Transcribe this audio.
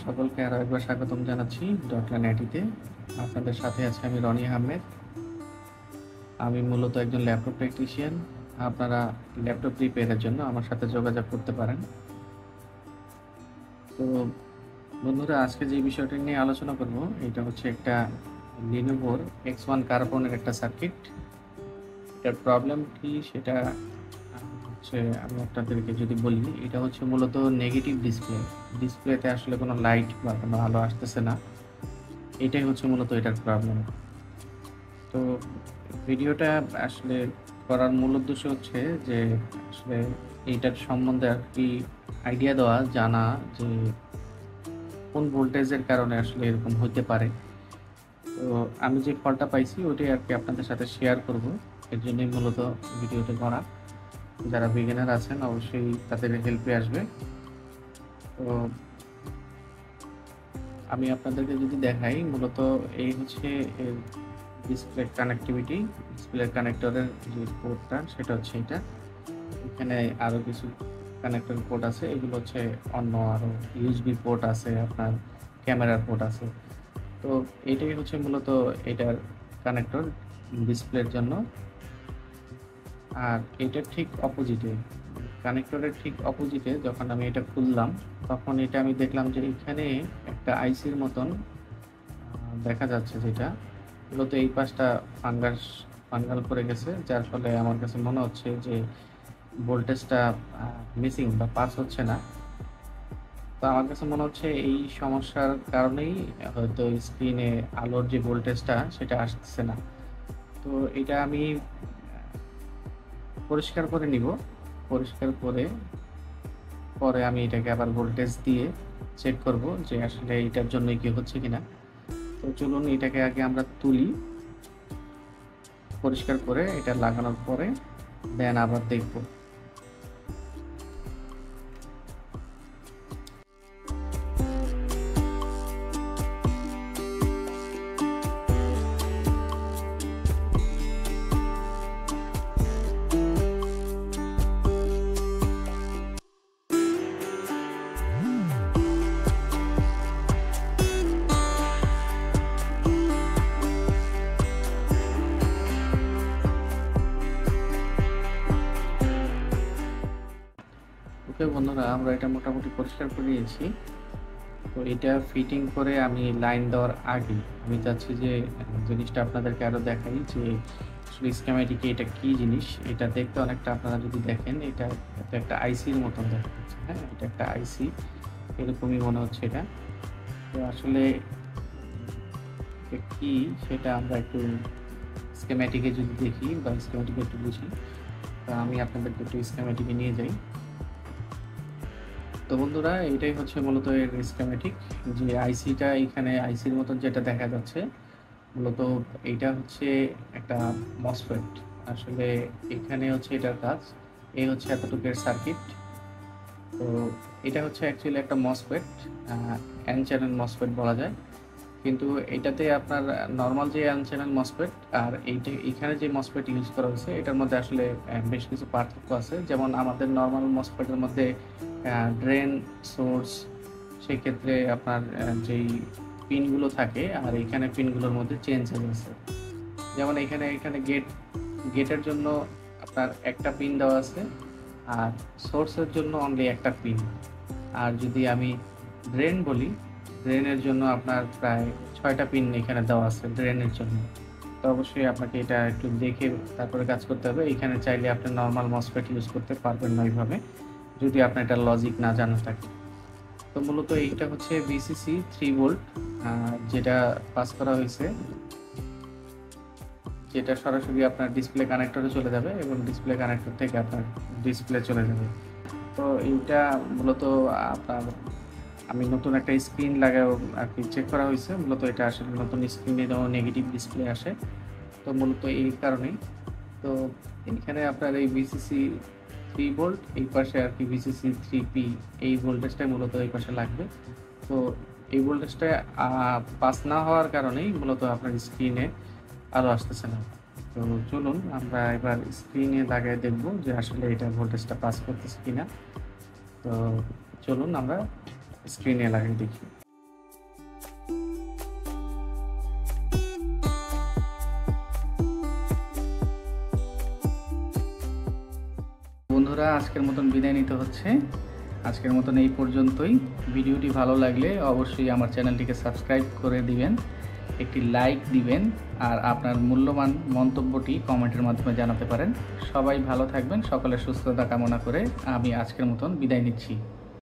সকলকে আরো একবার স্বাগতম জানাচ্ছি ডটলাইন আইটিতে। আপনাদের সাথে আছি আমি রনি আহমেদ। আমি মূলত একজন ল্যাপটপ টেকনিশিয়ান। আপনারা ল্যাপটপ রিপেয়ারের জন্য আমার সাথে যোগাযোগ করতে পারেন। তো বন্ধুরা, আজকে যে বিষয়টি নিয়ে আলোচনা করব এটা হচ্ছে একটা লিনোভোর X1 কার্বনের একটা সার্কিট। এটার প্রবলেম কি সেটা হচ্ছে আমি আপনাদেরকে যদি বলি, এটা হচ্ছে মূলত নেগেটিভ ডিসপ্লেতে আসলে কোনো লাইট বা কোনো আলো আসতেছে না। এটাই হচ্ছে মূলত এটার প্রবলেম। তো ভিডিওটা আসলে করার মূল উদ্দেশ্য হচ্ছে যে আসলে এইটার সম্বন্ধে আর কি আইডিয়া দেওয়া, জানা যে কোন ভোল্টেজের কারণে আসলে এরকম হতে পারে। তো আমি যে ফলটা পাইছি ওটাই আর কি আপনাদের সাথে শেয়ার করব। এর জন্যই মূলত ভিডিওটা করা। যারা বিগিনার আছেন অবশ্যই তাদের হেল্পে আসবে। তো আমি আপনাদেরকে যদি দেখাই, মূলত এই হচ্ছে এর ডিসপ্লে ডিসপ্লে কানেক্টরের যে পোর্টটা সেটা হচ্ছে এটা। এখানে আরও কিছু কানেক্টর পোর্ট আছে, এগুলো হচ্ছে অন্য আরও ইউএসবি পোর্ট আছে, আপনার ক্যামেরার পোর্ট আছে। তো এটাই হচ্ছে মূলত এটার কানেক্টর ডিসপ্লের জন্য। আর এটার ঠিক অপোজিটে, কানেক্টরের ঠিক অপোজিটে যখন আমি এটা খুললাম তখন এটা আমি দেখলাম যে এখানে একটা আইসির মতন দেখা যাচ্ছে, যেটা মূলত এই পাশটা ফাঙ্গাল করে গেছে, যার ফলে আমার কাছে মনে হচ্ছে যে ভোল্টেজটা মিসিং বা পাস হচ্ছে না। তো আমার কাছে মনে হচ্ছে এই সমস্যার কারণেই হয়তো স্ক্রিনে আলোর যে ভোল্টেজটা সেটা আসতেছে না। তো এটা আমি পরিষ্কার করে নিব। পরিষ্কার করে পরে আমি এটাকে আবার ভোল্টেজ দিয়ে চেক করব যে আসলে এটার জন্য কি হচ্ছে কিনা। তো চলুন এটাকে আগে আমরা তুলি, পরিষ্কার করে এটা লাগানোর পরে দেন আবার দেখব। ওকে বন্ধুরা, আমরা এটা মোটামুটি পরিষ্কার করে নিয়েছি। তো এটা ফিটিং করে আমি লাইন দেওয়ার আগে আমি চাচ্ছি যে জিনিসটা আপনাদেরকে আরো দেখাই যে আসলে স্কিমেটিকে এটা কি জিনিস। এটা দেখতে অনেকটা, আপনারা যদি দেখেন এটা একটা আইসির মতন দেখা যাচ্ছে। হ্যাঁ, এটা একটা আইসি, এরকমই মনে হচ্ছে এটা। তো আসলে এটা কি সেটা আমরা একটু স্কিমেটিকে যদি দেখি বা স্কিমেটিকে একটু বুঝি। তো আমি আপনাদেরকে একটু স্কিমেটিকে নিয়ে যাই। তো বন্ধুরা, এটাই হচ্ছে মূলত এর স্কিমেটিক। যে আইসিটা এখানে আইসির মতন যেটা দেখা যাচ্ছে, মূলত এইটা হচ্ছে একটা মসফেট। আসলে এখানে হচ্ছে এটার কাজ, এই হচ্ছে এতটুকুর সার্কিট। তো এটা হচ্ছে অ্যাকচুয়ালি একটা মসফেট, এন চ্যানেল মসফেট বলা যায়। কিন্তু এটাতে আপনার নর্মাল যে এন চ্যানেল মসফেট আর এইটা এখানে যে মসফেট ইউজ করা হয়েছে এটার মধ্যে আসলে বেশ কিছু পার্থক্য আছে। যেমন আমাদের নর্মাল মসফেটের মধ্যে ড্রেন, সোর্স, সেক্ষেত্রে আপনার যেই পিনগুলো থাকে আর এখানে পিনগুলোর মধ্যে চেঞ্জেস আছে। যেমন এখানে এখানে গেটের জন্য আপনার একটা পিন দেওয়া আছে, আর সোর্সের জন্য অনলি একটা পিন। আর যদি আমি ড্রেন বলি, ড্রেনের জন্য আপনার প্রায় 6টা পিন এখানে দেওয়া আছে ড্রেনের জন্য। তো অবশ্যই আপনাকে এটা একটু দেখে তারপরে কাজ করতে হবে। এখানে চাইলে আপনি নর্মাল মসফেট ইউজ করতে পারবেন না এইভাবে, যদি আপনার এটা লজিক না জানা থাকে। তো মূলত এইটা হচ্ছে ভিসিসি 3 ভোল্ট, যেটা পাস করা হয়েছে, যেটা সরাসরি আপনার ডিসপ্লে কানেক্টরে চলে যাবে এবং ডিসপ্লে কানেক্টর থেকে আপনার ডিসপ্লে চলে যাবে। তো এইটা মূলত আপনার আমি নতুন একটা স্ক্রিন লাগাও আর কি চেক করা হয়েছে। মূলত এটা আসলে নতুন স্ক্রিনে যেমন নেগেটিভ ডিসপ্লে আসে, তো মূলত এই কারণেই। তো এখানে আপনার এই ভিসিসি 3 ভোল্ট, এই পাশে আর কি ভিসিসি 3P, এই ভোল্টেজটা মূলত এই পাশে লাগবে। তো এই ভোল্টেজটা পাস না হওয়ার কারণেই মূলত আপনার স্ক্রিনে আলো আসতেছে না। তো চলুন আমরা এবার স্ক্রিনে লাগাই দেখব যে আসলে এটা ভোল্টেজটা পাস করতেছে কিনা। তো চলুন আমরা স্ক্রিনে লাগিয়ে দেখি। বন্ধুরা, আজকের মতন বিদায় নিতে হচ্ছে। আজকের মতন এই পর্যন্তই। ভিডিওটি ভালো লাগলে অবশ্যই আমার চ্যানেলটিকে সাবস্ক্রাইব করে দিবেন, একটি লাইক দিবেন, আর আপনার মূল্যবান মন্তব্যটি কমেন্টের মাধ্যমে জানাতে পারেন। সবাই ভালো থাকবেন। সকলের সুস্থতা কামনা করে আমি আজকের মতন বিদায় নিচ্ছি।